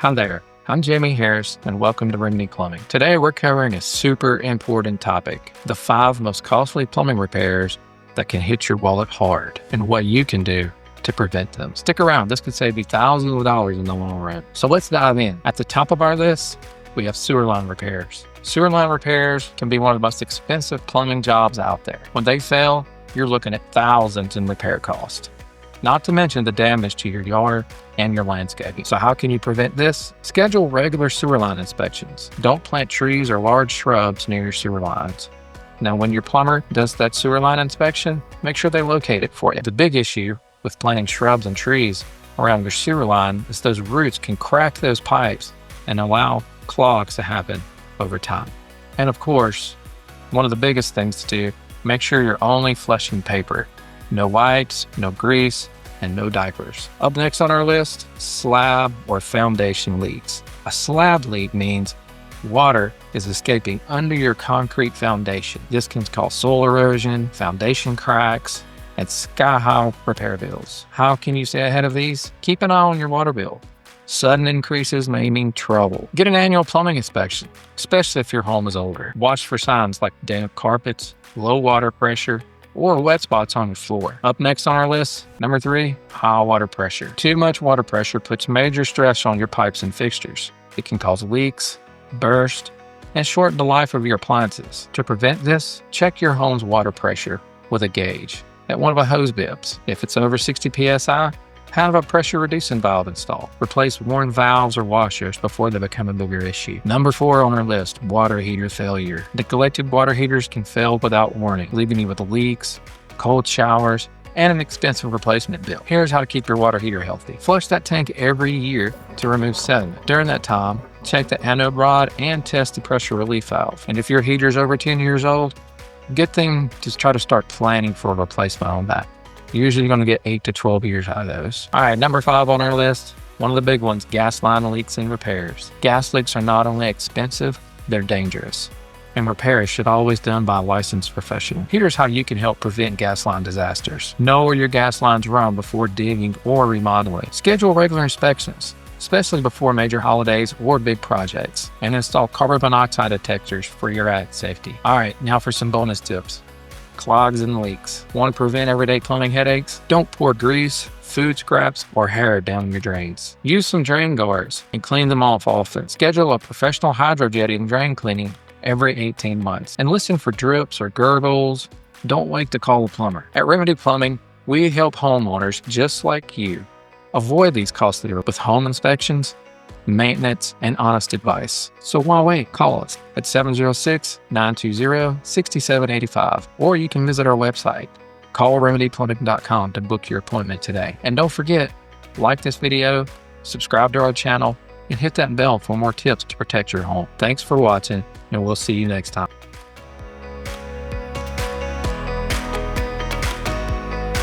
Hi there, I'm Jamie Harris and welcome to Remedy Plumbing. Today we're covering a super important topic, the 5 most costly plumbing repairs that can hit your wallet hard and what you can do to prevent them. Stick around, this could save you thousands of dollars in the long run. So let's dive in. At the top of our list, we have sewer line repairs. Sewer line repairs can be one of the most expensive plumbing jobs out there. When they fail, you're looking at thousands in repair cost. Not to mention the damage to your yard and your landscaping. So how can you prevent this? Schedule regular sewer line inspections. Don't plant trees or large shrubs near your sewer lines. Now, when your plumber does that sewer line inspection, make sure they locate it for you. The big issue with planting shrubs and trees around your sewer line is those roots can crack those pipes and allow clogs to happen over time. And of course, one of the biggest things to do, make sure you're only flushing paper. No wipes, no grease, and no diapers. Up next on our list, slab or foundation leaks. A slab leak means water is escaping under your concrete foundation. This can cause soil erosion, foundation cracks, and sky-high repair bills. How can you stay ahead of these? Keep an eye on your water bill. Sudden increases may mean trouble. Get an annual plumbing inspection, especially if your home is older. Watch for signs like damp carpets, low water pressure, or wet spots on your floor. Up next on our list, number 3, high water pressure. Too much water pressure puts major stress on your pipes and fixtures. It can cause leaks, burst, and shorten the life of your appliances. To prevent this, check your home's water pressure with a gauge at one of the hose bibs. If it's over 60 psi, have a pressure reducing valve installed. Replace worn valves or washers before they become a bigger issue. Number 4 on our list, water heater failure. Neglected water heaters can fail without warning, leaving you with leaks, cold showers, and an expensive replacement bill. Here's how to keep your water heater healthy. Flush that tank every year to remove sediment. During that time, check the anode rod and test the pressure relief valve. And if your heater is over 10 years old, good thing to try to start planning for a replacement on that. Usually you're going to get 8 to 12 years out of those. All right, number 5 on our list, one of the big ones, gas line leaks and repairs. Gas leaks are not only expensive, they're dangerous. And repairs should always be done by a licensed professional. Here's how you can help prevent gas line disasters. Know where your gas lines run before digging or remodeling. Schedule regular inspections, especially before major holidays or big projects. And install carbon monoxide detectors for your added safety. All right, now for some bonus tips. Clogs and leaks. Want to prevent everyday plumbing headaches? Don't pour grease, food scraps, or hair down your drains. Use some drain guards and clean them off often. Schedule a professional hydrojetting drain cleaning every 18 months. And listen for drips or gurgles. Don't wait to call a plumber. At Remedy Plumbing, we help homeowners just like you avoid these costly with home inspections, maintenance, and honest advice. So why wait? Call us at 706-920-6785, or you can visit our website, callremedyplumbing.com, to book your appointment today. And don't forget, like this video, subscribe to our channel, and hit that bell for more tips to protect your home. Thanks for watching, and we'll see you next time.